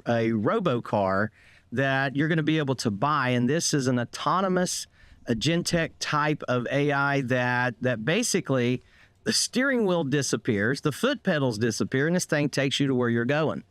a robo-car that you're going to be able to buy. And this is an autonomous Agentech type of AI that basically the steering wheel disappears, the foot pedals disappear, and this thing takes you to where you're going.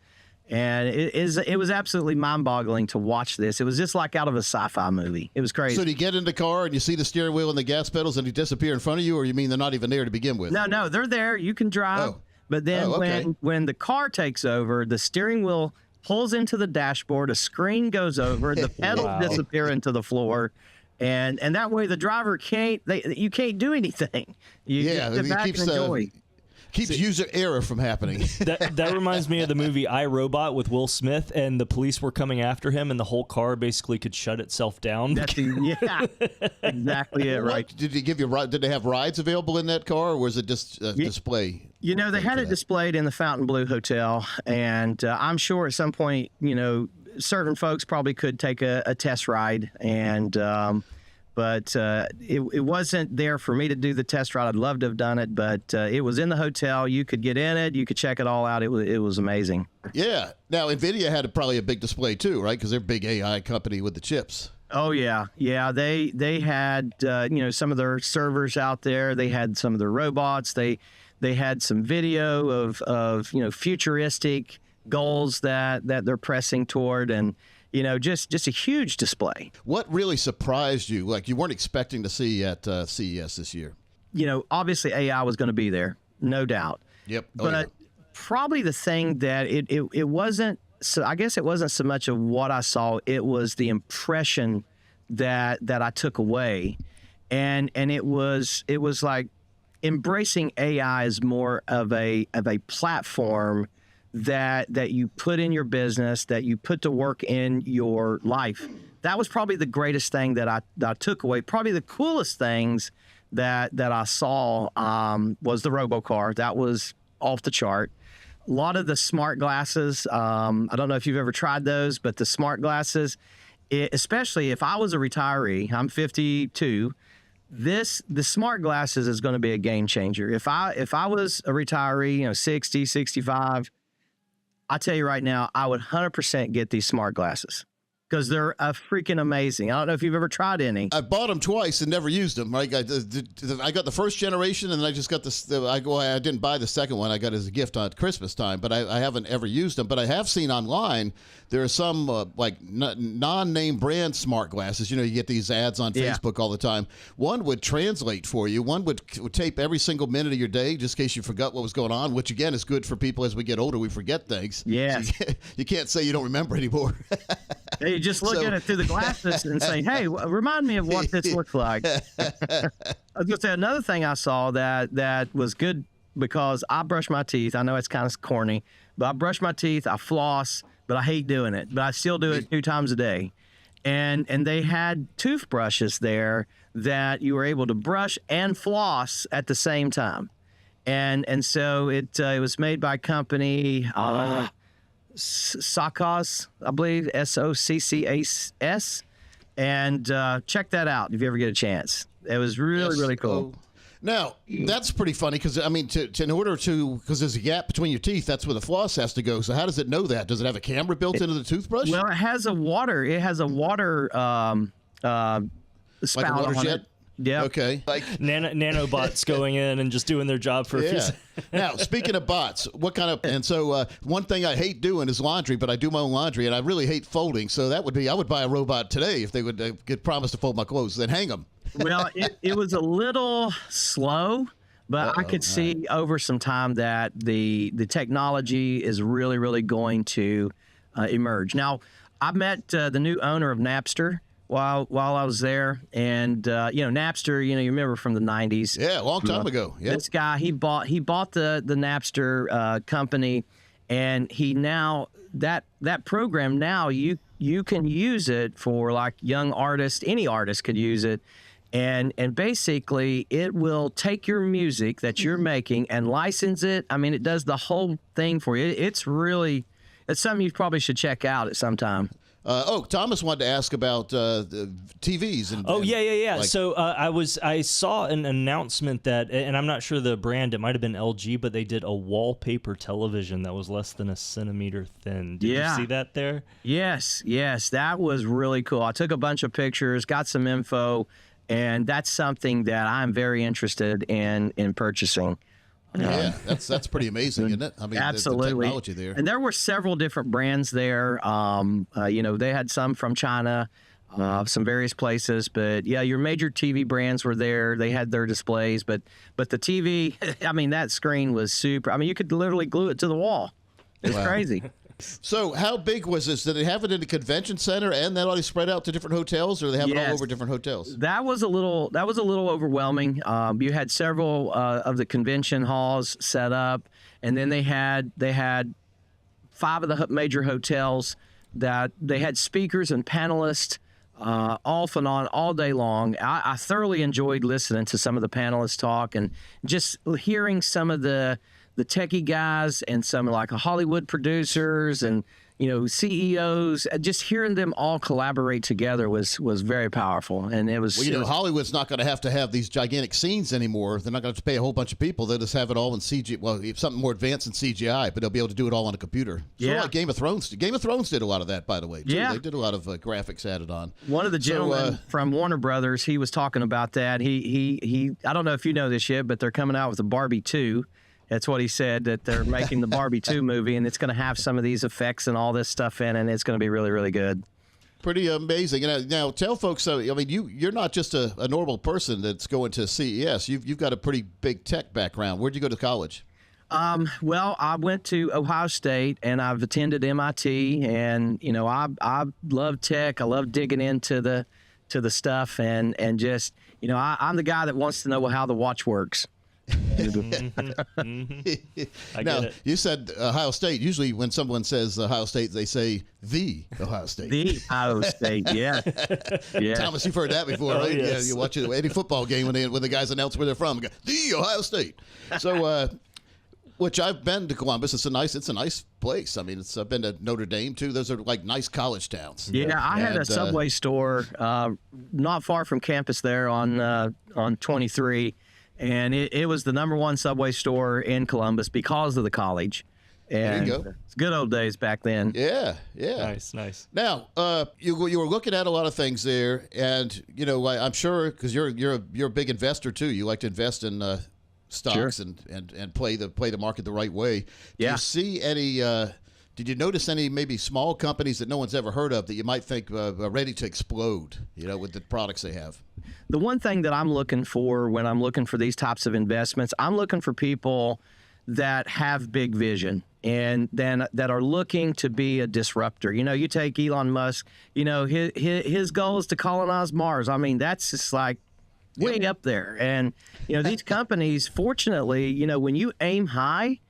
And it was absolutely mind-boggling to watch this. It was just like out of a sci-fi movie. It was crazy. So do you get in the car and you see the steering wheel and the gas pedals and they disappear in front of you, or you mean they're not even there to begin with? No, they're there. You can drive. Oh. But then okay. when the car takes over, the steering wheel pulls into the dashboard, a screen goes over, the pedals disappear into the floor. And that way the driver you can't do anything. You just sit back and enjoy. Keeps user error from happening. That reminds me of the movie I, Robot with Will Smith, and the police were coming after him, and the whole car basically could shut itself down. Yeah, exactly it. Right? Did they have rides available in that car, or was it just a display? You know, they had it displayed in the Fontainebleau Hotel, and I'm sure at some point, certain folks probably could take a test ride, but it wasn't there for me to do the test ride. I'd love to have done it, but it was in the hotel. You could get in it. You could check it all out. It was amazing. Yeah. Now, NVIDIA had probably a big display too, right? Because they're a big AI company with the chips. Oh, yeah. Yeah, they had, some of their servers out there. They had some of their robots. They had some video of futuristic goals that they're pressing toward, and just a huge display. What really surprised you, like you weren't expecting to see at CES this year? Obviously AI was going to be there, no doubt. Yep. But probably the thing that it wasn't, so I guess it wasn't so much of what I saw, it was the impression that I took away. And it was like embracing AI as more of a platform that you put in your business, that you put to work in your life. That was probably the greatest thing that I took away. Probably the coolest things that I saw was the robocar. That was off the chart. A lot of the smart glasses, I don't know if you've ever tried those, but the smart glasses, especially if I was a retiree, I'm 52, the smart glasses is going to be a game changer. If I was a retiree, 60, 65, I tell you right now, I would 100% get these smart glasses because they're freaking amazing. I don't know if you've ever tried any. I bought them twice and never used them. I got the first generation, and then I just got this. I didn't buy the second one. I got it as a gift on Christmas time, but I haven't ever used them. But I have seen online there are some non-name brand smart glasses. You get these ads on Facebook all the time. One would translate for you. One would tape every single minute of your day, just in case you forgot what was going on, which again is good for people as we get older. We forget things. Yeah, so you can't say you don't remember anymore. You just look at it through the glasses and say, hey, remind me of what this looks like. I was going to say another thing I saw that was good because I brush my teeth. I know it's kind of corny, but I brush my teeth, I floss, but I hate doing it. But I still do it 2 times a day. And they had toothbrushes there that you were able to brush and floss at the same time. And so it was made by a company, SpeakEasy, I believe, SOCCAS, and check that out if you ever get a chance. It was really cool. Now that's pretty funny because in order to, because there's a gap between your teeth, that's where the floss has to go. So how does it know that? Does it have a camera built into the toothbrush? Well, it has a water spout like a water on jet? it. Yeah. Okay. Like nanobots going in and just doing their job for a few seconds. Now, speaking of bots, what kind of, and so one thing I hate doing is laundry, but I do my own laundry and I really hate folding. So I would buy a robot today if they would get promised to fold my clothes, then hang them. Well, it was a little slow, but I could see over some time that the technology is really going to emerge. Now, I met the new owner of Napster while I was there, and Napster, you remember from the 90s. Yeah, a long time ago. Yep. This guy, he bought the Napster company, and he now that program now you can use it for like young artists, any artist could use it. And basically, it will take your music that you're making and license it. I mean, it does the whole thing for you. It's something you probably should check out at some time. Thomas wanted to ask about the TVs. Yeah. So I saw an announcement that, and I'm not sure the brand, it might have been LG, but they did a wallpaper television that was less than a centimeter thin. Did you see that there? Yes, that was really cool. I took a bunch of pictures, got some info, and that's something that I'm very interested in purchasing. Yeah, that's pretty amazing, isn't it? I mean, absolutely. the technology there. And there were several different brands there. They had some from China, some various places. But yeah, your major TV brands were there. They had their displays. But the TV, I mean, that screen was super. I mean, you could literally glue it to the wall. It was crazy. So how big was this? Did they have it in the convention center and then all spread out to different hotels, or they have it all over different hotels? That was a little overwhelming. You had several of the convention halls set up, and then they had 5 of the major hotels that they had speakers and panelists off and on all day long. I thoroughly enjoyed listening to some of the panelists talk and just hearing some of the techie guys and some like Hollywood producers and CEOs. Just hearing them all collaborate together was very powerful, and it was. Well, Hollywood's not going to have these gigantic scenes anymore. They're not going to have to pay a whole bunch of people. They'll just have it all in CGI. Well, something more advanced than CGI, but they'll be able to do it all on a computer. Sort of like Game of Thrones. Game of Thrones did a lot of that, by the way. Too. Yeah, they did a lot of graphics added on. One of the gentlemen from Warner Brothers, he was talking about that. He I don't know if you know this yet, but they're coming out with a Barbie 2. That's what he said, that they're making the Barbie 2 movie, and it's going to have some of these effects and all this stuff in, and it's going to be really, really good. Pretty amazing. Now tell folks, I mean, you're not just a normal person that's going to CES. You've got a pretty big tech background. Where'd you go to college? Well, I went to Ohio State, and I've attended MIT, and I love tech. I love digging into the stuff, and just I'm the guy that wants to know how the watch works. I now, get it. You said Ohio State. Usually when someone says Ohio State, they say the Ohio State. The Ohio State, yeah. Thomas, you've heard that before, right? Yes. Yeah, you watch any football game when the guys announce where they're from. Go, the Ohio State. So, which I've been to Columbus. It's a nice place. I mean, I've been to Notre Dame too. Those are like nice college towns. Yeah, I had a Subway store not far from campus there on 23. And it was the #1 Subway store in Columbus because of the college. And there you go. It's good old days back then. Yeah. Nice. Now, you were looking at a lot of things there, and I'm sure because you're a big investor too. You like to invest in stocks and play the market the right way. Do you see any? Did you notice any maybe small companies that no one's ever heard of that you might think are ready to explode? With the products they have. The one thing that I'm looking for when I'm looking for these types of investments, I'm looking for people that have big vision and then that are looking to be a disruptor. You take Elon Musk, his goal is to colonize Mars. I mean, that's just like way up there. And, these companies, fortunately, when you aim high,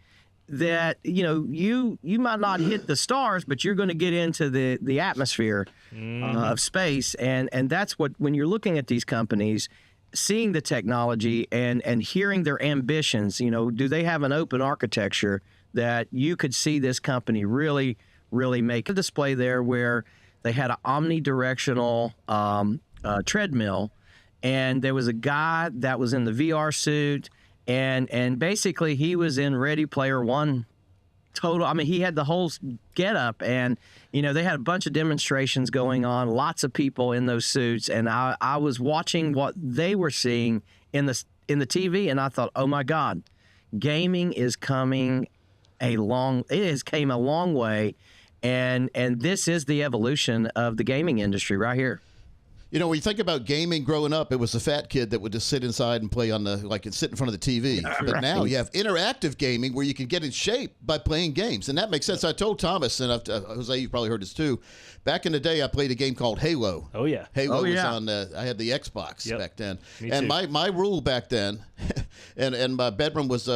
that you might not hit the stars, but you're going to get into the atmosphere of space, and that's what, when you're looking at these companies, seeing the technology and hearing their ambitions, do they have an open architecture that you could see this company really, really make a display there where they had an omnidirectional treadmill, and there was a guy that was in the VR suit. And basically, he was in Ready Player One total. I mean, he had the whole get up, and they had a bunch of demonstrations going on, lots of people in those suits, and I was watching what they were seeing in the TV, and I thought, oh my God, gaming is coming it has came a long way, and this is the evolution of the gaming industry right here. When you think about gaming growing up, it was the fat kid that would just sit inside and play and sit in front of the TV. But now you have interactive gaming where you can get in shape by playing games. And that makes sense. I told Thomas, and Jose, you probably heard this too. Back in the day, I played a game called Halo. Oh, yeah. Halo was on, I had the Xbox back then. Me and too. my rule back then, and my bedroom was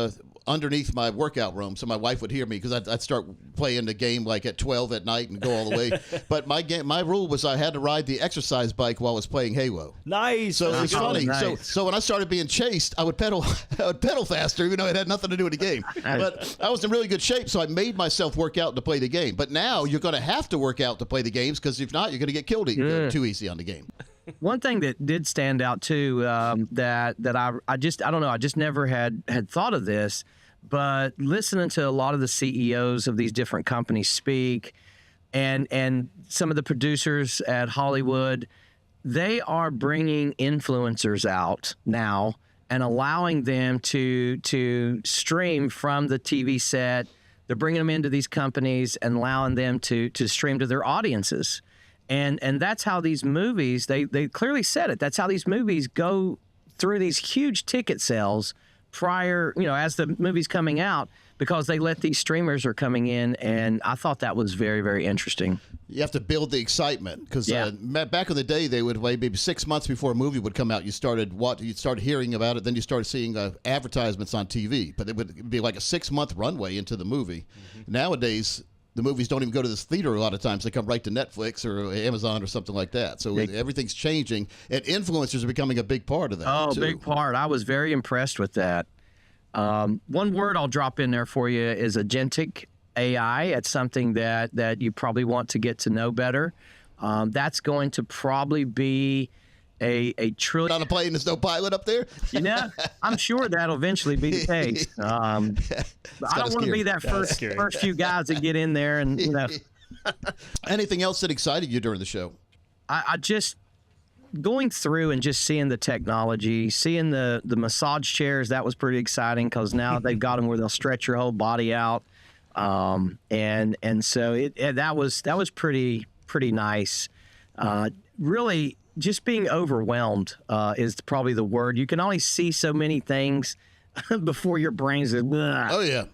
underneath my workout room, so my wife would hear me because I'd start playing the game like at 12 at night and go all the way. But my rule was I had to ride the exercise bike while I was playing Halo. Nice. So it's funny. Nice. So when I started being chased, I would pedal faster, even though it had nothing to do with the game. But I was in really good shape, so I made myself work out to play the game. But now you're going to have to work out to play the games, because if not, you're going to get killed too easy on the game. One thing that did stand out too, that I don't know, I just never had thought of this, but listening to a lot of the CEOs of these different companies speak, and some of the producers at Hollywood, they are bringing influencers out now and allowing them to stream from the TV set. They're bringing them into these companies and allowing them to stream to their audiences. And that's how these movies, they clearly said it, that's how these movies go through these huge ticket sales prior, as the movie's coming out, because they let these streamers are coming in. And I thought that was very, very interesting. You have to build the excitement, because back in the day, they would wait maybe 6 months before a movie would come out. You started hearing about it, then you started seeing advertisements on TV. But it would be like a 6-month runway into the movie. Mm-hmm. Nowadays, the movies don't even go to this theater a lot of times. They come right to Netflix or Amazon or something like that. So everything's changing, and influencers are becoming a big part of that. Oh, too. Big part. I was very impressed with that. One word I'll drop in there for you is agentic AI. It's something that you probably want to get to know better. That's going to probably be a trillion. On a plane, there's no pilot up there? I'm sure that'll eventually be the case. I don't want to be that first few guys that get in there and, Anything else that excited you during the show? I just going through and just seeing the technology, seeing the massage chairs, that was pretty exciting, because now they've got them where they'll stretch your whole body out. And so that was pretty nice. Really, just being overwhelmed is probably the word. You can only see so many things before your brain's like, bleh. Oh, yeah.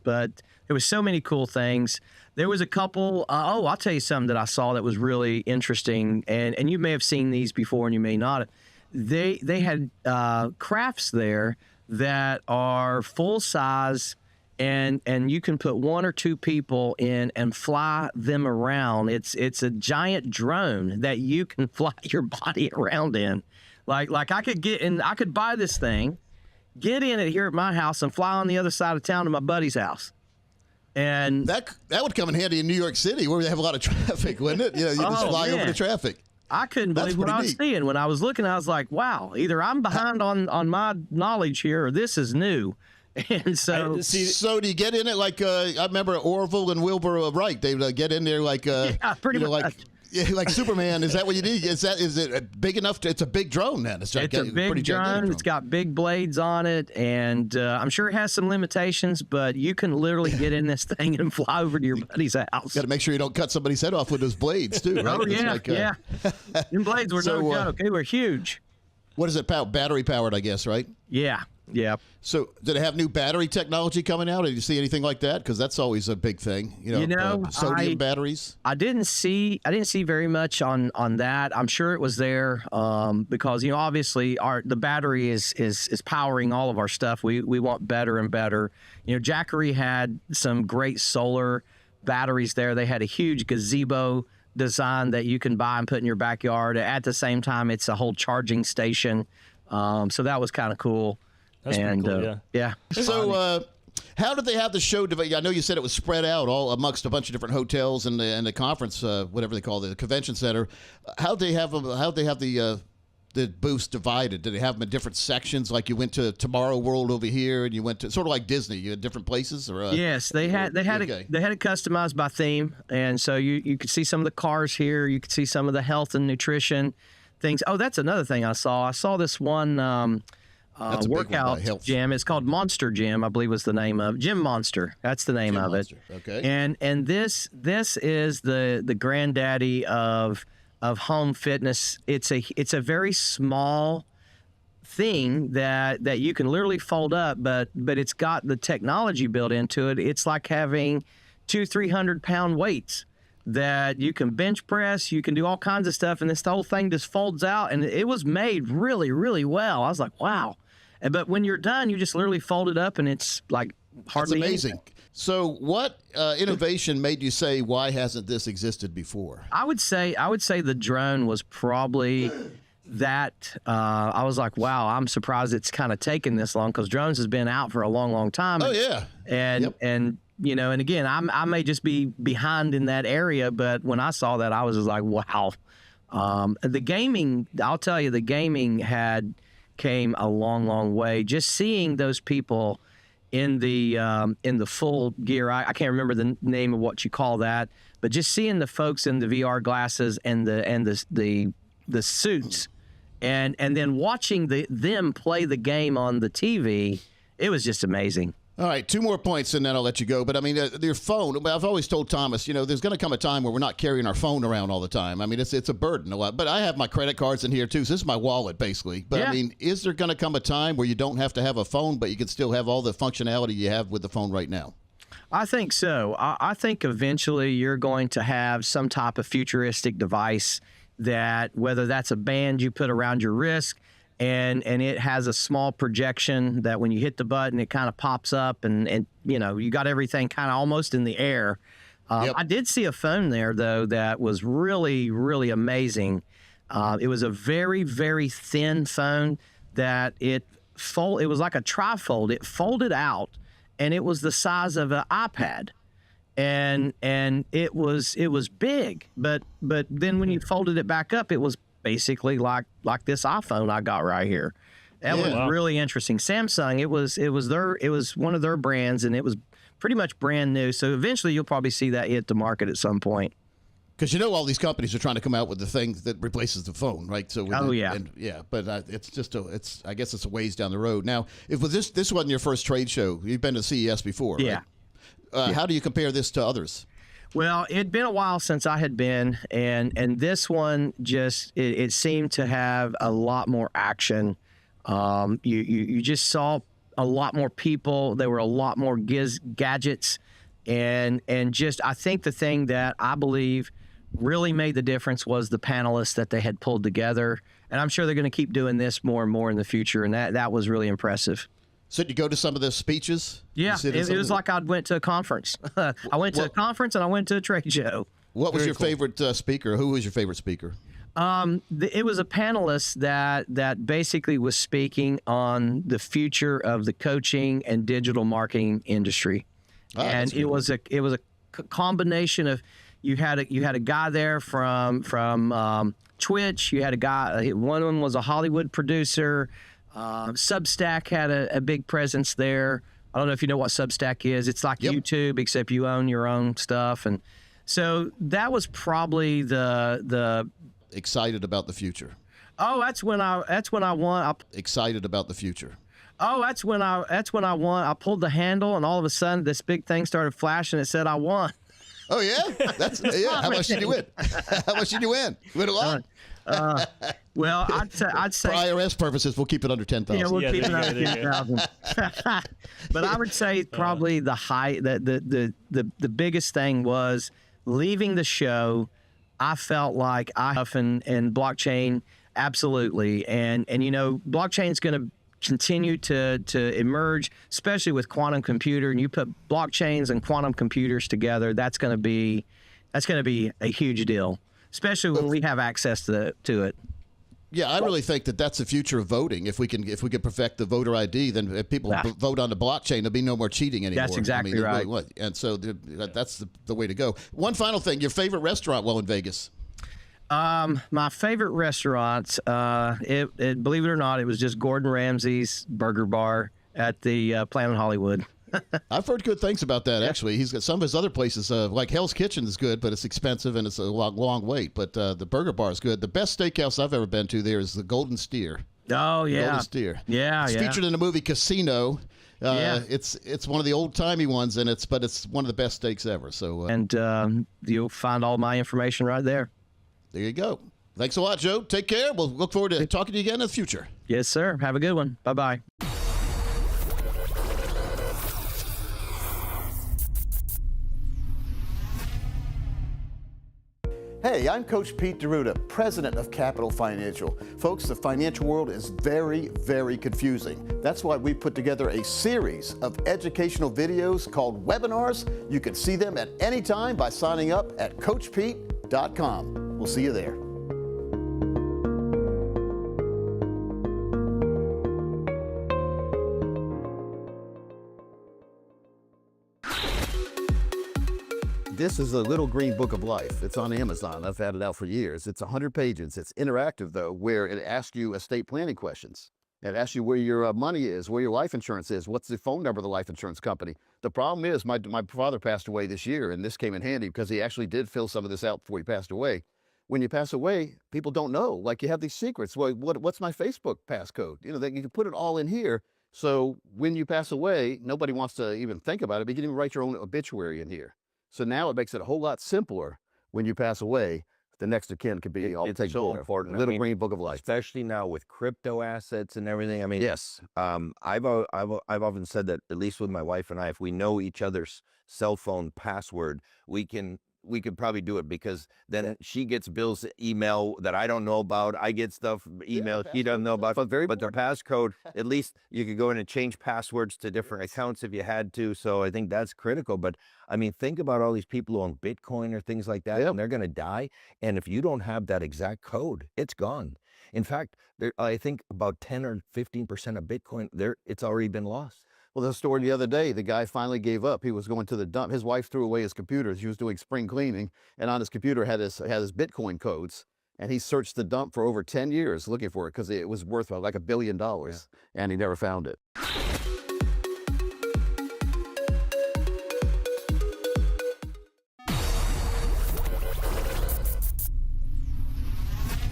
But there was so many cool things. There was a couple. I'll tell you something that I saw that was really interesting, and you may have seen these before, and you may not. They had crafts there that are full size, and you can put 1 or 2 people in and fly them around. It's a giant drone that you can fly your body around in. Like I could get in, I could buy this thing, get in it here at my house, and fly on the other side of town to my buddy's house. And that would come in handy in New York City, where they have a lot of traffic, wouldn't it? You just fly over the traffic. I couldn't believe what I was seeing. When I was looking, I was like, wow, either I'm behind on my knowledge here, or this is new. And so do you get in it like I remember Orville and Wilbur Wright? They would get in there like pretty much. Like Superman. Is that what you need? Is it big enough? It's a big drone then. It's a big drone. It's got big blades on it, and I'm sure it has some limitations, but you can literally get in this thing and fly over to your buddy's house. Got to make sure you don't cut somebody's head off with those blades too, right? Oh yeah, Them blades were no joke. They were huge. What is it? Battery powered, I guess, right? Yeah. So, did it have new battery technology coming out? Did you see anything like that? Because that's always a big thing. Sodium batteries. I didn't see very much on that. I'm sure it was there because obviously the battery is powering all of our stuff. We want better and better. Jackery had some great solar batteries there. They had a huge gazebo design that you can buy and put in your backyard. At the same time, it's a whole charging station. So that was kind of cool. That's pretty cool, yeah. So, how did they have the show? I know you said it was spread out all amongst a bunch of different hotels and the conference, whatever they call it, the convention center. How did they have the booths divided? Did they have them in different sections? Like you went to Tomorrow World over here, and you went to sort of like Disney. You had different places, or yes, they had it customized by theme, and so you could see some of the cars here. You could see some of the health and nutrition things. Oh, that's another thing I saw. I saw this one. Workout gym. It's called Monster Gym, I believe was the name of Gym Monster. That's the name of it. Okay. And this is the granddaddy of home fitness. It's a very small thing that you can literally fold up, but it's got the technology built into it. It's like having 200-300 pound weights that you can bench press, you can do all kinds of stuff, and this whole thing just folds out, and it was made really, really well. I was like, wow. But when you're done, you just literally fold it up, and it's like hardly That's amazing. anything. So what innovation made you say, why hasn't this existed before? I would say the drone was probably that. I was like, wow, I'm surprised it's kind of taken this long, because drones has been out for a long, long time. Oh, yeah. And you know, and again, I may just be behind in that area, but when I saw that, I was just like, wow. The gaming, I'll tell you, the gaming came a long, long way. Just seeing those people in the full gear, I can't remember the name of what you call that, but just seeing the folks in the VR glasses and the suits, and then watching them play the game on the TV, it was just amazing. All right, 2 more points, and then I'll let you go. But, I mean, your phone, I've always told Thomas, you know, there's going to come a time where we're not carrying our phone around all the time. I mean, it's a burden a lot. But I have my credit cards in here, too, so this is my wallet, basically. But, yeah. I mean, is there going to come a time where you don't have to have a phone, but you can still have all the functionality you have with the phone right now? I think so. I think eventually you're going to have some type of futuristic device that, whether that's a band you put around your wrist, and it has a small projection that when you hit the button, it kind of pops up, and you know, you got everything kind of almost in the air. Yep. I did see a phone there, though, that was really, really amazing. It was a very, very thin phone that it was like a trifold. It folded out, and it was the size of an iPad. And it was big, but then when you folded it back up, it was basically like this iPhone I got right here. That was really interesting. Samsung, it was one of their brands, and it was pretty much brand new. So eventually you'll probably see that hit the market at some point. Because you know all these companies are trying to come out with the thing that replaces the phone, right? So but it's just I guess it's a ways down the road. Now, if this wasn't your first trade show, you've been to CES before, right? How do you compare this to others? Well, it'd been a while since I had been, and this one just it seemed to have a lot more action. You just saw a lot more people. There were a lot more gadgets, and just I think the thing that I believe really made the difference was the panelists that they had pulled together, and I'm sure they're going to keep doing this more and more in the future, and that was really impressive. So did you go to some of the speeches? Yeah, it was like I went to a conference. I went to a conference, and I went to a trade show. What was your favorite speaker? Who was your favorite speaker? It was a panelist that basically was speaking on the future of the coaching and digital marketing industry, and it was a combination of you had a guy there from Twitch. You had a guy. One of them was a Hollywood producer. Substack had a big presence there. I don't know if you know what Substack is. It's like YouTube, except you own your own stuff. And so that was probably the excited about the future. Oh, that's when I won. Excited about the future. Oh, that's when I won. I pulled the handle, and all of a sudden this big thing started flashing. It said I won. Oh yeah, How much did you win? How much did you win? You win a lot. Well, I'd say for IRS purposes, we'll keep it under 10,000. Yeah, we'll keep it under 10,000. But I would say probably the biggest thing was leaving the show. I felt like and blockchain, absolutely, and you know, blockchain's going to continue to emerge, especially with quantum computer. And you put blockchains and quantum computers together, that's going to be a huge deal, especially when we have access to it. Yeah, I really think that's the future of voting. If we can perfect the voter ID, then if people vote on the blockchain, there'll be no more cheating anymore. That's exactly right. And so that's the way to go. One final thing: your favorite restaurant while in Vegas? My favorite restaurants, believe it or not, it was just Gordon Ramsay's Burger Bar at the Planet Hollywood. I've heard good things about that, actually. He's got some of his other places, like Hell's Kitchen is good, but it's expensive and it's a long wait. But the Burger Bar is good. The best steakhouse I've ever been to there is the Golden Steer. Oh, yeah. Golden Steer. Yeah, it's featured in the movie Casino. Yeah. It's one of the old-timey ones, but it's one of the best steaks ever. So and you'll find all my information right there. There you go. Thanks a lot, Joe. Take care. We'll look forward to talking to you again in the future. Yes, sir. Have a good one. Bye-bye. Hey, I'm Coach Pete DeRuda, president of Capital Financial. Folks, the financial world is very, very confusing. That's why we put together a series of educational videos called webinars. You can see them at any time by signing up at CoachPete.com. We'll see you there. This is a little green book of life. It's on Amazon. I've had it out for years. It's 100 pages. It's interactive, though, where it asks you estate planning questions. It asks you where your money is, where your life insurance is, what's the phone number of the life insurance company. The problem is my father passed away this year, and this came in handy because he actually did fill some of this out before he passed away. When you pass away, people don't know. Like, you have these secrets. Well, what's my Facebook passcode? You know, that you can put it all in here. So when you pass away, nobody wants to even think about it, but you can even write your own obituary in here. So now it makes it a whole lot simpler when you pass away. The next of kin could be all it's so important. Little green book of life, especially now with crypto assets and everything. I mean, yes. I've often said that, at least with my wife and I, if we know each other's cell phone password, we could probably do it, because then she gets Bill's email that I don't know about. I get stuff email she doesn't know about. But the passcode, at least you could go in and change passwords to different accounts if you had to. So I think that's critical. But I mean, think about all these people who own Bitcoin or things like that, and they're going to die. And if you don't have that exact code, it's gone. In fact, I think about 10 or 15% of Bitcoin, it's already been lost. Well, the story the other day, the guy finally gave up. He was going to the dump. His wife threw away his computer. She was doing spring cleaning, and on his computer had his Bitcoin codes. And he searched the dump for over 10 years looking for it, because it was worth like $1 billion, and he never found it.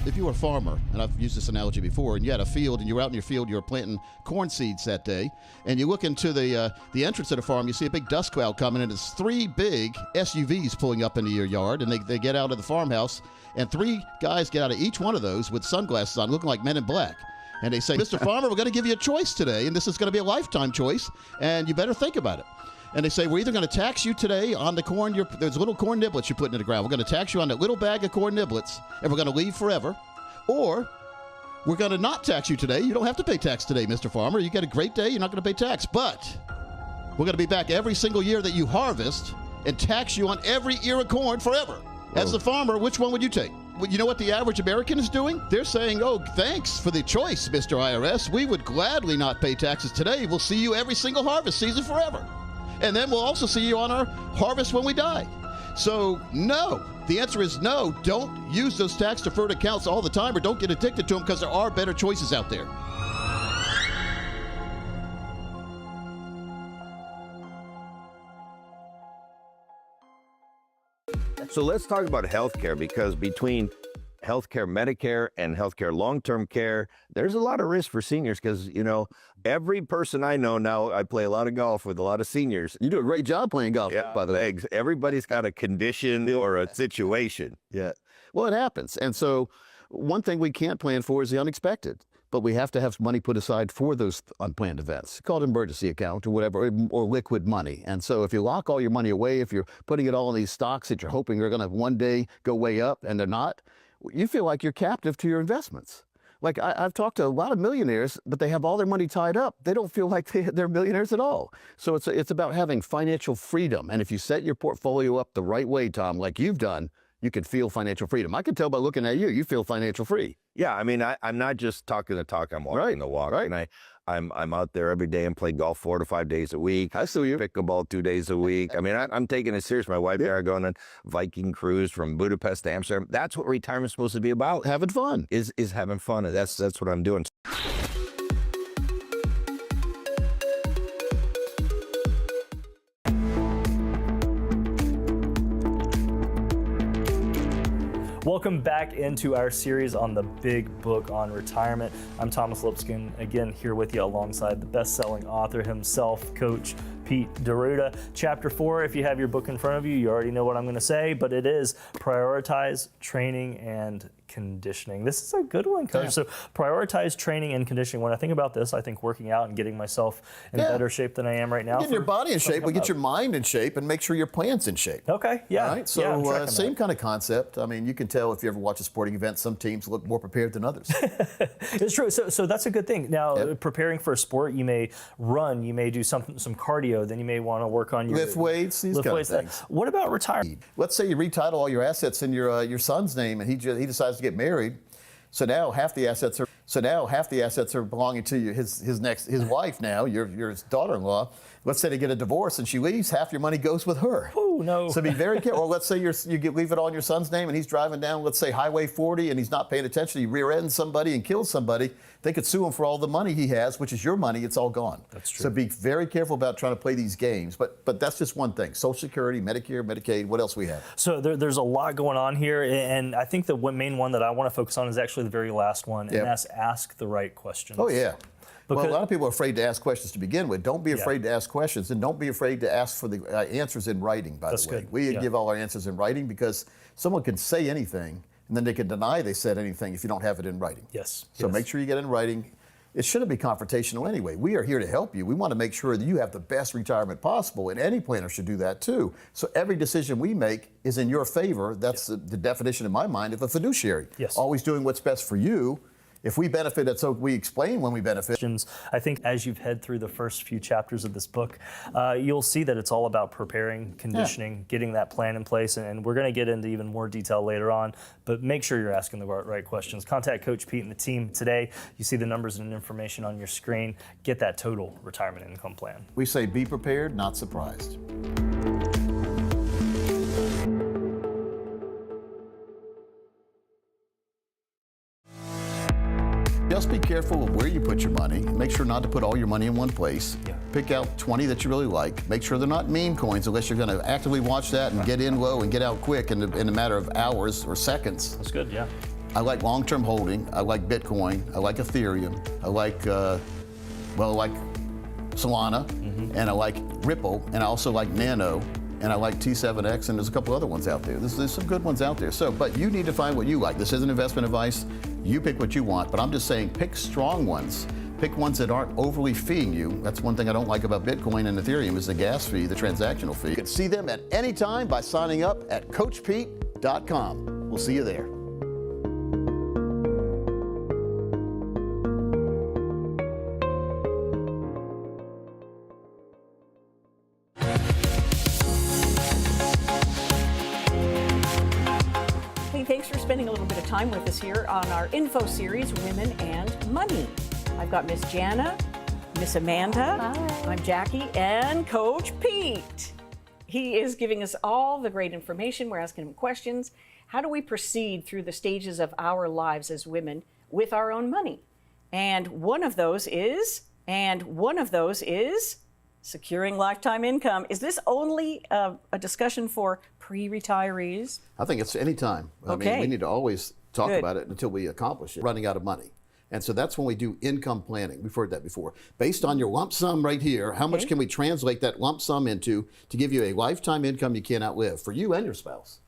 If you were a farmer, and I've used this analogy before, and you had a field, and you were out in your field, you were planting corn seeds that day, and you look into the entrance of the farm, you see a big dust cloud coming, and it's 3 big SUVs pulling up into your yard, and they get out of the farmhouse, and 3 guys get out of each one of those with sunglasses on, looking like Men in Black. And they say, Mr. Farmer, we're going to give you a choice today, and this is going to be a lifetime choice, and you better think about it. And they say, we're either going to tax you today on the corn, there's little corn niblets you're putting in the ground. We're going to tax you on that little bag of corn niblets, and we're going to leave forever. Or we're going to not tax you today. You don't have to pay tax today, Mr. Farmer. You get a great day, you're not going to pay tax. But we're going to be back every single year that you harvest and tax you on every ear of corn forever. As the farmer, which one would you take? You know what the average American is doing? They're saying, oh, thanks for the choice, Mr. IRS. We would gladly not pay taxes today. We'll see you every single harvest season forever. And then we'll also see you on our harvest when we die. So, no. The answer is no. Don't use those tax-deferred accounts all the time, or don't get addicted to them, because there are better choices out there. So let's talk about healthcare, because between healthcare, Medicare, and healthcare long-term care, there's a lot of risk for seniors, because, you know, every person I know now, I play a lot of golf with a lot of seniors. You do a great job playing golf, by the way. Everybody's got a condition or a situation. Yeah. Well, it happens. And so one thing we can't plan for is the unexpected. But we have to have money put aside for those unplanned events, called emergency account or whatever, or liquid money. And so if you lock all your money away, if you're putting it all in these stocks that you're hoping are going to one day go way up and they're not, you feel like you're captive to your investments. Like I've talked to a lot of millionaires, but they have all their money tied up. They don't feel like they're millionaires at all. So it's about having financial freedom. And if you set your portfolio up the right way, Tom, like you've done, you can feel financial freedom. I can tell by looking at you, you feel financial free. Yeah, I mean, I'm not just talking the talk, I'm walking the walk. Right. And I'm out there every day and play golf 4 to 5 days a week. I see you. Pickleball 2 days a week. I mean, I'm taking it serious. My wife and I are going on Viking cruise from Budapest to Amsterdam. That's what retirement's supposed to be about. Having fun. Is having fun. And that's what I'm doing. Welcome back into our series on the Big Book on Retirement. I'm Thomas Lipscomb, again here with you alongside the best-selling author himself, Coach Pete D'Arruda. Chapter 4, if you have your book in front of you, you already know what I'm going to say, but it is prioritize training and conditioning. This is a good one, Coach. Yeah. So prioritize training and conditioning. When I think about this, I think working out and getting myself in better shape than I am right now. Get your body in shape, but get your your mind in shape and make sure your plan's in shape. Okay, yeah. All right, so yeah, I'm tracking same that. kind of concept. I mean, you can tell if you ever watch a sporting event, some teams look more prepared than others. It's true. So that's a good thing. Now, Yep. preparing for a sport, you may run, you may do some cardio, then you may want to work on your Lift weights, these lift kind of weights. things. What about retirement? Let's say you retitle all your assets in your son's name, and he decides to get married. So now half the assets are belonging to you, his wife now, your daughter-in-law. Let's say they get a divorce and she leaves, half your money goes with her. Oh no! So be very careful. Or let's say leave it all in your son's name and he's driving down, let's say Highway 40, and he's not paying attention. He rear-ends somebody and kills somebody. They could sue him for all the money he has, which is your money. It's all gone. That's true. So be very careful about trying to play these games. But that's just one thing. Social Security, Medicare, Medicaid. What else we have? So there's a lot going on here, and I think the main one that I want to focus on is actually the very last one, and Yep. that's ask the right questions. Oh yeah. Well, a Because- lot of people are afraid to ask questions to begin with. Don't be afraid to ask questions, and don't be afraid to ask for the answers in writing, by That's the way. good. We Yeah. give all our answers in writing because someone can say anything, and then they can deny they said anything if you don't have it in writing. Yes. So yes. make sure you get it in writing. It shouldn't be confrontational anyway. We are here to help you. We want to make sure that you have the best retirement possible, and any planner should do that too. So every decision we make is in your favor. That's the definition in my mind of a fiduciary. Yes. Always doing what's best for you. If we benefit, it's so we explain when we benefit. I think as you've head through the first few chapters of this book, you'll see that it's all about preparing, conditioning, getting that plan in place, and we're going to get into even more detail later on, but make sure you're asking the right questions. Contact Coach Pete and the team today. You see the numbers and information on your screen. Get that total retirement income plan. We say be prepared, not surprised. Just be careful of where you put your money. Make sure not to put all your money in one place. Yeah. Pick out 20 that you really like. Make sure they're not meme coins unless you're going to actively watch that and get in low and get out quick in a matter of hours or seconds. That's good, yeah. I like long-term holding. I like Bitcoin. I like Ethereum. I like, I like Solana, and I like Ripple, and I also like Nano, and I like T7X, and there's a couple other ones out there. There's some good ones out there. So, but you need to find what you like. This isn't investment advice. You pick what you want, but I'm just saying pick strong ones. Pick ones that aren't overly feeing you. That's one thing I don't like about Bitcoin and Ethereum is the gas fee, the transactional fee. You can see them at any time by signing up at CoachPete.com. We'll see you there. Hey, thanks for spending a little bit of time with us here on our info series, Women and Money. I've got Miss Jana, Miss Amanda, Hi. I'm Jackie, and Coach Pete. He is giving us all the great information. We're asking him questions. How do we proceed through the stages of our lives as women with our own money? And one of those is securing lifetime income. Is this only a discussion for pre-retirees? I think it's any time. I mean, Okay. we need to always talk Good. about it until we accomplish it. Running out of money. And so that's when we do income planning. We've heard that before. Based on your lump sum right here, how much can we translate that lump sum into to give you a lifetime income you can't outlive for you and your spouse?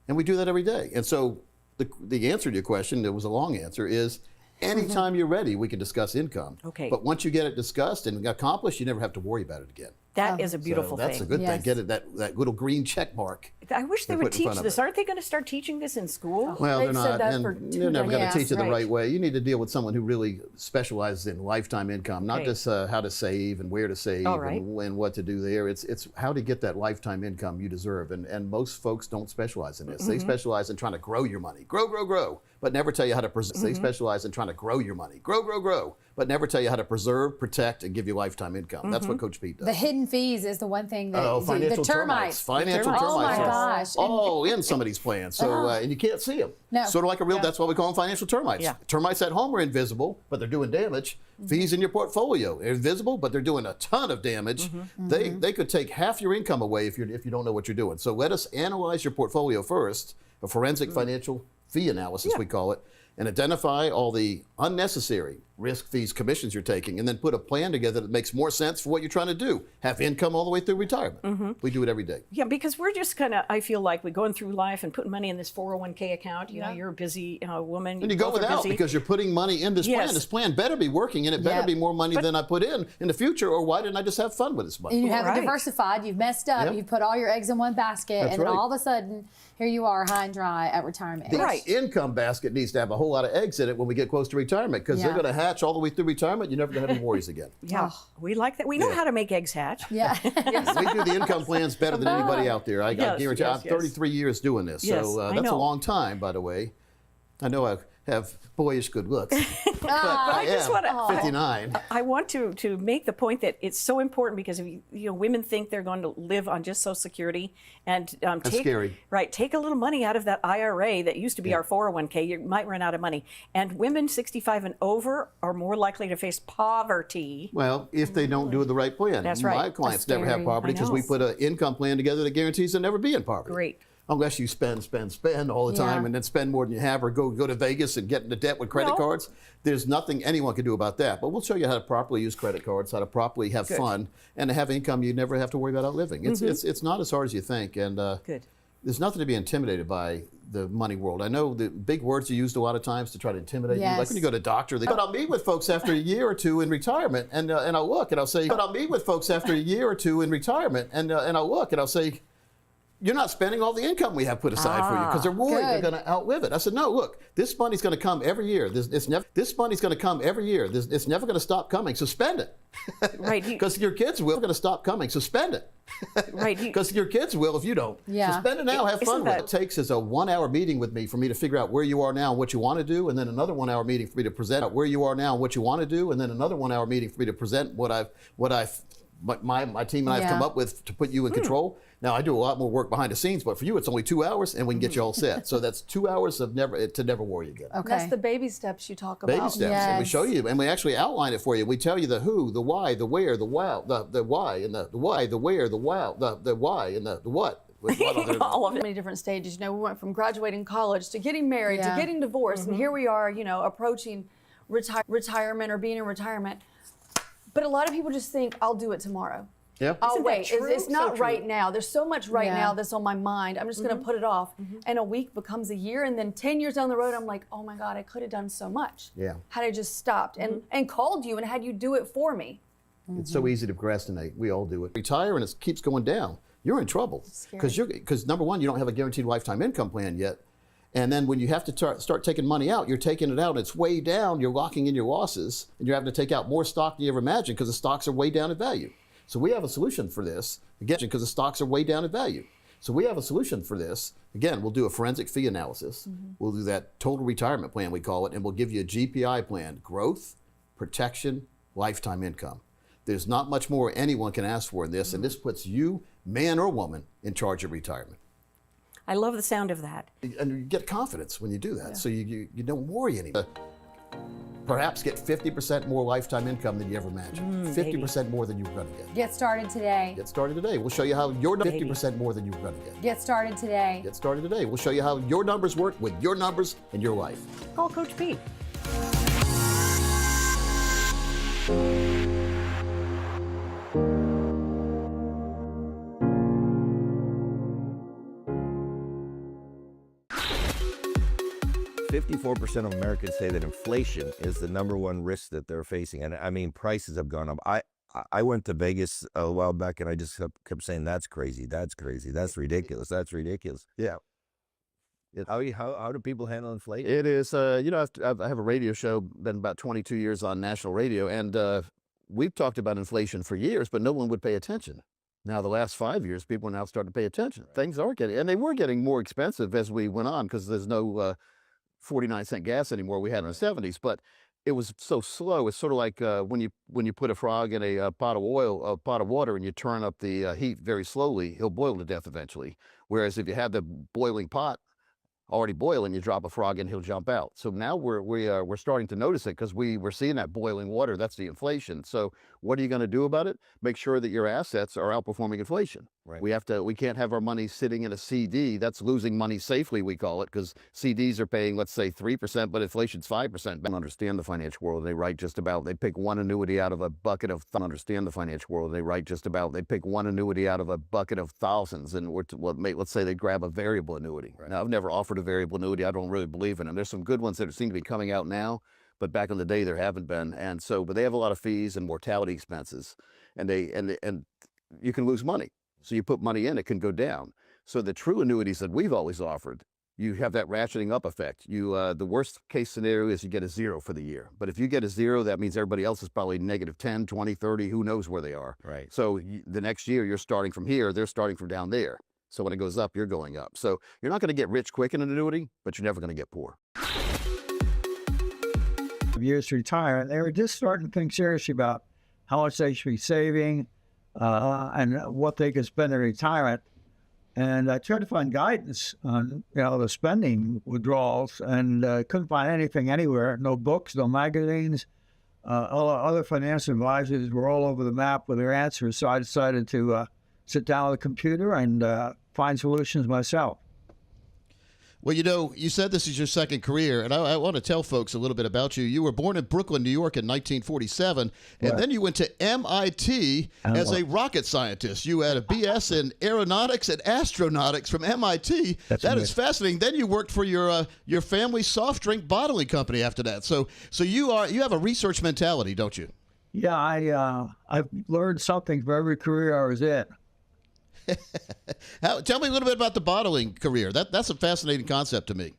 And we do that every day. And so the answer to your question, that was a long answer, is anytime you're ready, we can discuss income. Okay. But once you get it discussed and accomplished, you never have to worry about it again. That is a beautiful So that's thing. a good Yes. thing. Get it, that little green check mark. I wish they They would put in teach front of this. it. Aren't they going to start teaching this in school? Well, They've they're said not, that and for you're never going to decades. teach it the Right. right way. You need to deal with someone who really specializes in lifetime income, not Okay. just how to save and where to save All right. and what to do there. It's how to get that lifetime income you deserve. And most folks don't specialize in this. Mm-hmm. They specialize in trying to grow your money, grow, but never tell you how to preserve. Mm-hmm. They specialize in trying to grow your money, grow, but never tell you how to preserve, protect, and give you lifetime income. That's Mm-hmm. what Coach Pete does. The hidden fees is the one thing that Oh, financial the termites. Financial termites. termites. Oh my are gosh. all in somebody's plans. So, and you can't see them. No. Sort of like a real, that's why we call them financial termites. Yeah. Termites at home are invisible, but they're doing damage. Fees in your portfolio are invisible, but they're doing a ton of damage. They could take half your income away if you don't know what you're doing. So let us analyze your portfolio first, a forensic financial fee analysis, we call it. and identify all the unnecessary risk, fees, commissions you're taking, and then put a plan together that makes more sense for what you're trying to do. Have income all the way through retirement. We do it every day. Yeah, because we're just kind of, I feel like we're going through life and putting money in this 401k account. You know, you're a busy woman. And you go both are without busy. because you're putting money in this plan. Yes. This plan better be working, and it better Yep. be more money than I put in the future, or why didn't I just have fun with this money? And you haven't Right. diversified. You've messed up. Yep. You've put all your eggs in one basket, That's and then right. all of a sudden, here you are, high and dry at retirement. The age. Right. income basket needs to have a whole lot of eggs in it when we get close to retirement, because they're Yeah. going to hatch all the way through retirement. You're never going to have any worries again. Yeah, we like that. We know how to make eggs hatch. Yeah. We do the income plans better than anybody out there. I Yes, guarantee you. yes, I'm yes. 33 years doing this, Yes, so I that's a know. long time, by the way. I know I have boyish good looks, but I just am wanna- 59. I want to make the point that it's so important because if women think they're going to live on just Social Security and take scary. Right, take a little money out of that IRA that used to be our 401k. You might run out of money, and women 65 and over are more likely to face poverty. Well, if they don't do the right plan. That's right. My clients That's never have scary. poverty I because we know. put an income plan together that guarantees they'll never be in poverty. Great. Unless you spend all the time Yeah. and then spend more than you have, or go to Vegas and get into debt with credit No. cards. There's nothing anyone can do about that. But we'll show you how to properly use credit cards, how to properly have fun, and to have income you never have to worry about outliving. It's not as hard as you think. And Good. there's nothing to be intimidated by the money world. I know the big words are used a lot of times to try to intimidate you. Like Yes. when you go to a doctor, but I'll meet with folks after a year or two in retirement, and I'll look and I'll say, but I'll meet with folks after a year or two in retirement, and I'll look and I'll say, you're not spending all the income we have put aside for you because they're worried they're Good. going to outlive it. I said, no, look, this money's going to come every year. This money's going to come every year. It's never going to stop coming, so spend it. Right. Because your kids will. It's going to stop coming, so spend it. Right. Because your kids will if you don't. Yeah. So spend it now, have fun Isn't with it. that- What it takes is a 1-hour meeting with me for me to figure out where you are now and what you want to do, and then another 1-hour meeting for me to present out where you are now and what you want to do, and then another 1-hour meeting for me to present what my team and I have come Yeah. up with to put you in control. Now I do a lot more work behind the scenes, but for you it's only 2 hours and we can get you all set. So that's 2 hours of never worry again. Okay. That's the baby steps you talk about. Baby steps, and we Yes. show you, and we actually outline it for you. We tell you the who, the why, the where, the wow, the why, and the why, the where, the wow, the why, and the what. With what other- All of So it. many different stages. You know, we went from graduating college to getting married Yeah. to getting divorced, and here we are, you know, approaching retirement or being in retirement. But a lot of people just think, I'll do it tomorrow. Yeah. I'll Isn't that wait. true? It's So not true. right now. There's so much right Yeah. now that's on my mind. I'm just going to put it off. And a week becomes a year. And then 10 years down the road, I'm like, oh my God, I could have done so much. Yeah. Had I just stopped and called you and had you do it for me. It's so easy to procrastinate. We all do it. Retire and it keeps going down. You're in trouble because number one, you don't have a guaranteed lifetime income plan yet, and then when you have to start taking money out, you're taking it out. And it's way down. You're locking in your losses, and you're having to take out more stock than you ever imagined because the stocks are way down in value. So we have a solution for this again because the stocks are way down in value. So we have a solution for this. Again, we'll do a forensic fee analysis. We'll do that total retirement plan, we call it, and we'll give you a GPI plan: growth, protection, lifetime income. There's not much more anyone can ask for in this, and this puts you, man or woman, in charge of retirement. I love the sound of that. And you get confidence when you do that, so you don't worry anymore. Perhaps get 50% more lifetime income than you ever imagined. 50% more than you were going to get. Get started today. Get started today. We'll show you how your 50% more than you were going to get. Get started today. Get started today. We'll show you how your numbers work with your numbers and your life. Call Coach Pete. $54% of Americans say that inflation is the #1 risk that they're facing. And I mean, prices have gone up. I went to Vegas a while back and I just kept saying, that's crazy. That's crazy. That's ridiculous. That's ridiculous. Yeah. How do people handle inflation? It is, I have a radio show, been about 22 years on national radio, and we've talked about inflation for years, but no one would pay attention. Now, the last 5 years, people are now starting to pay attention. Right. Things are getting, and they were getting more expensive as we went on because there's no 49-cent gas anymore we had in the 70s, but it was so slow. It's sort of like when you put a frog in a pot of water, and you turn up the heat very slowly, he'll boil to death eventually. Whereas if you have the boiling pot already boiling, you drop a frog and he'll jump out. So now we're starting to notice it because we're seeing that boiling water. That's the inflation. So what are you going to do about it? Make sure that your assets are outperforming inflation. Right. We can't have our money sitting in a CD. That's losing money safely, we call it, because CDs are paying, let's say, 3%, but inflation's 5%. Don't understand the financial world. They pick one annuity out of a bucket of, understand the financial world. They pick one annuity out of a bucket of thousands, and let's say they grab a variable annuity. Right. Now, I've never offered a variable annuity. I don't really believe in them. There's some good ones that seem to be coming out now, but back in the day there haven't been. And so, but they have a lot of fees and mortality expenses, and you can lose money. So you put money in, it can go down. So the true annuities that we've always offered, you have that ratcheting up effect. The worst case scenario is you get a 0 for the year. But if you get a 0, that means everybody else is probably negative 10, 20, 30, who knows where they are. Right. So the next year you're starting from here, they're starting from down there. So when it goes up, you're going up. So you're not going to get rich quick in an annuity, but you're never going to get poor. Years to retire, and they were just starting to think seriously about how much they should be saving, and what they could spend in retirement. And I tried to find guidance on, the spending withdrawals, and couldn't find anything anywhere. No books, no magazines. All our other financial advisors were all over the map with their answers. So I decided to sit down with a computer and find solutions myself. Well, you said this is your second career, and I want to tell folks a little bit about you. You were born in Brooklyn, New York in 1947, and then you went to MIT as a rocket scientist. You had a BS in aeronautics and astronautics from MIT. That is fascinating. Then you worked for your family soft drink bottling company after that. So you have a research mentality, don't you? Yeah, I've learned something for every career I was in. Tell me a little bit about the bottling career. That's a fascinating concept to me.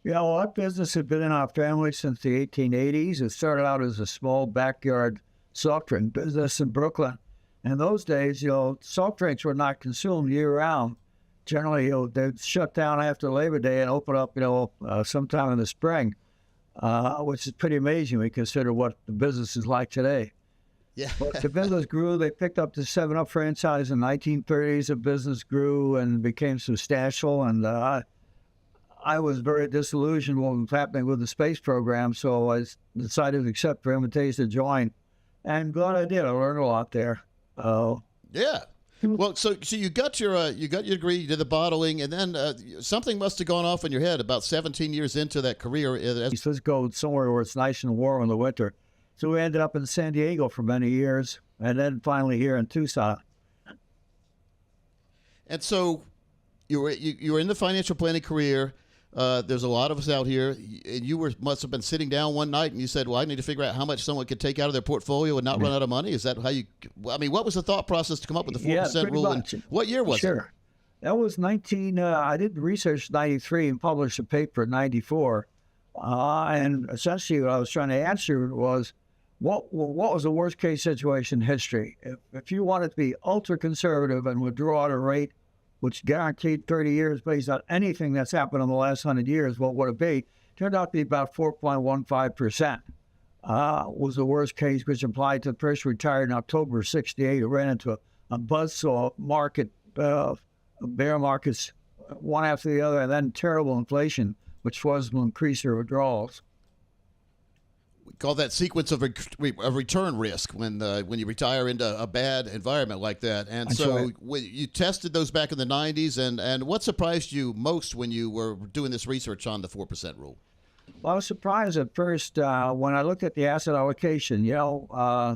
Yeah, well, that business had been in our family since the 1880s. It started out as a small backyard soft drink business in Brooklyn. In those days, soft drinks were not consumed year-round. Generally, they'd shut down after Labor Day and open up, sometime in the spring, which is pretty amazing when you consider what the business is like today. Yeah. But the business grew. They picked up the 7-Up franchise in the 1930s. The business grew and became substantial. And I was very disillusioned with what was happening with the space program, so I decided to accept the invitation to join. And glad I did. I learned a lot there. Yeah. Well, so you got your degree, you did the bottling, and then something must have gone off in your head about 17 years into that career. Let's go somewhere where it's nice and warm in the winter. So we ended up in San Diego for many years, and then finally here in Tucson. And so you were in the financial planning career. There's a lot of us out here, and you must have been sitting down one night and you said, well, I need to figure out how much someone could take out of their portfolio and not run out of money. Is that how what was the thought process to come up with the 4% rule? Much. And what year was it? Sure. That was I did research in 93 and published a paper in 94. And essentially what I was trying to answer was, what was the worst case situation in history? If you wanted to be ultra conservative and withdraw at a rate which guaranteed 30 years based on anything that's happened in the last 100 years, what would it be? Turned out to be about 4.15%. Was the worst case, which applied to the person retired in October of 68 who ran into a buzzsaw market, bear markets, one after the other, and then terrible inflation, which was to increase their withdrawals. We call that sequence of return risk when you retire into a bad environment like that. And That's so right. you tested those back in the 90s. And what surprised you most when you were doing this research on the 4% rule? Well, I was surprised at first when I looked at the asset allocation. I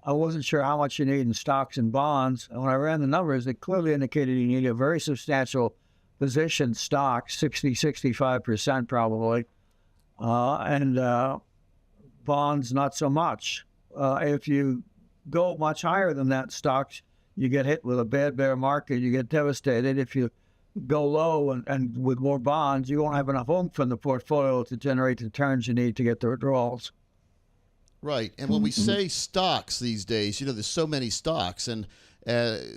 wasn't sure how much you need in stocks and bonds. And when I ran the numbers, it clearly indicated you need a very substantial position stocks, 65% probably. And bonds, not so much. If you go much higher than that stocks, you get hit with a bad bear market, you get devastated. If you go low and with more bonds, you won't have enough oomph in the portfolio to generate the returns you need to get the withdrawals. Right. And when we say stocks these days, there's so many stocks, and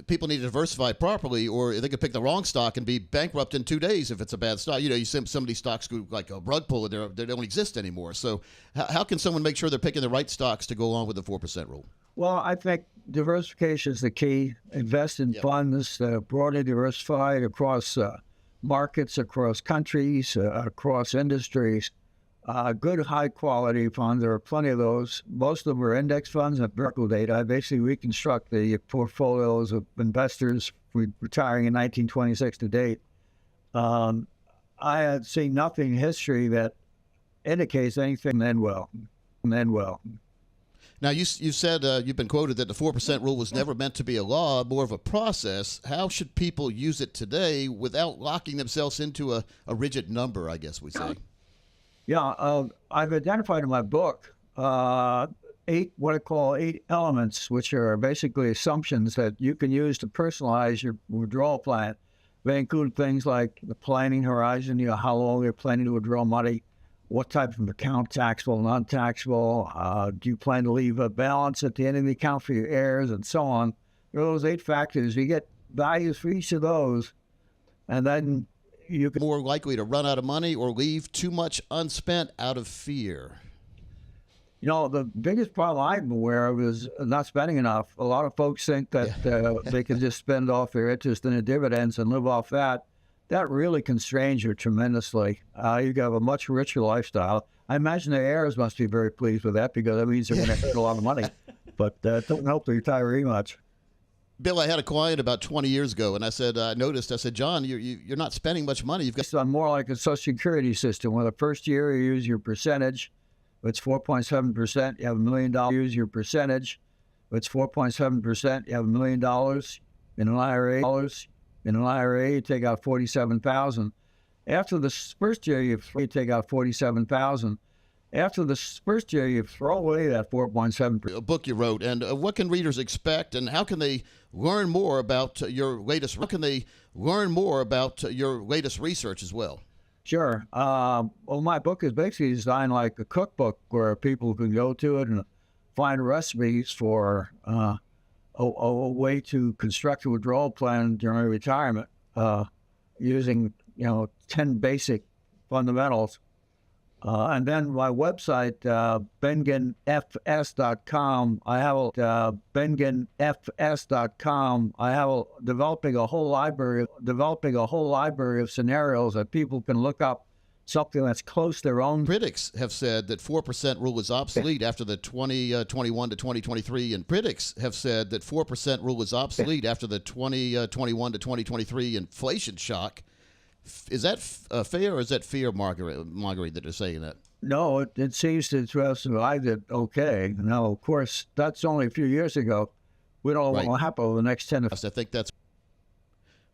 people need to diversify properly, or they could pick the wrong stock and be bankrupt in 2 days if it's a bad stock. You see some of these stocks go like a rug pull and they don't exist anymore. So how can someone make sure they're picking the right stocks to go along with the 4% rule? Well, I think diversification is the key. Invest in funds broadly diversified across markets, across countries, across industries. good high quality funds. There are plenty of those. Most of them are index funds and vertical data. I basically reconstruct the portfolios of investors retiring in 1926 to date. I had seen nothing in history that indicates anything then well. Now, you said you've been quoted that the 4% rule was never meant to be a law, more of a process. How should people use it today without locking themselves into a rigid number, I guess we say? Yeah, I've identified in my book what I call 8 elements, which are basically assumptions that you can use to personalize your withdrawal plan. They include things like the planning horizon, how long you're planning to withdraw money, what type of account, taxable, non-taxable, do you plan to leave a balance at the end of the account for your heirs, and so on. Those 8 factors, you get values for each of those, and then you can more likely to run out of money or leave too much unspent out of fear. The biggest problem I'm aware of is not spending enough. A lot of folks think that they can just spend off their interest and the dividends and live off that. That really constrains you tremendously. You have a much richer lifestyle. I imagine the heirs must be very pleased with that because that means they're going to get a lot of money. But that doesn't help the retiree much. Bill, I had a client about 20 years ago, and I said, John, you're not spending much money. You've got It's more like a Social Security system where the first year you use your percentage. It's 4.7%. You have $1 million. Use your percentage. It's 4.7%. You have $1 million in an IRA. In an IRA, you take out $47,000. After the first year, you take out $47,000. After the first year, you throw away that 4.7%. a book you wrote, and what can readers expect, and how can they learn more about your latest? How can they learn more about your latest research as well? Sure. Well, my book is basically designed like a cookbook where people can go to it and find recipes for a way to construct a withdrawal plan during retirement using 10 basic fundamentals. And then my website, bengenfs.com, I have bengenfs.com. I have developing a whole library of scenarios that people can look up something that's close to their own. Critics have said that 4% rule is obsolete after the 2021 to 2023, and critics have said that 4% rule is obsolete after the 2021 to 2023 inflation shock. Is that fair, or is that fear, Marguerite, that are saying that? No, it seems to have survived it okay. Now, of course, that's only a few years ago. We don't know what will happen over the next 10 to 15 I think that's...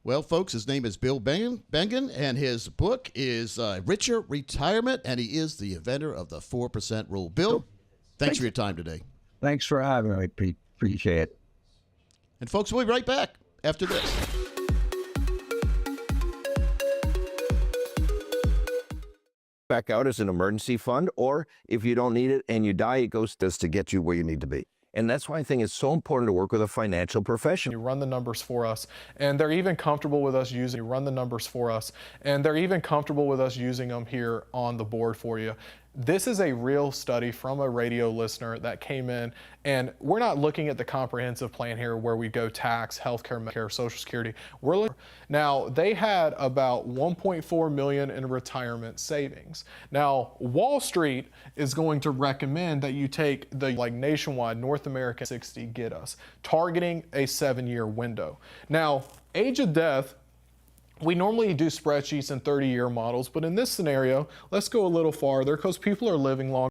Well, folks, his name is Bill Bengen, and his book is Richer Retirement, and he is the inventor of the 4% rule. Bill, thanks for your time today. Thanks for having me, Pete. Appreciate it. And, folks, we'll be right back after this. Back out as an emergency fund, or if you don't need it and you die, it goes just to get you where you need to be. And that's why I think it's so important to work with a financial professional. You run the numbers for us, and they're even comfortable with us using. You run the numbers for us, and they're even comfortable with us using them here on the board for you. This is a real study from a radio listener that came in, and we're not looking at the comprehensive plan here where we go tax, healthcare, Medicare, Social Security. We're looking. Now, they had about $1.4 million in retirement savings. Now, Wall Street is going to recommend that you take the nationwide North American 60 get us, targeting a 7-year window. Now, age of death, we normally do spreadsheets and 30-year models, but in this scenario, let's go a little farther because people are living longer.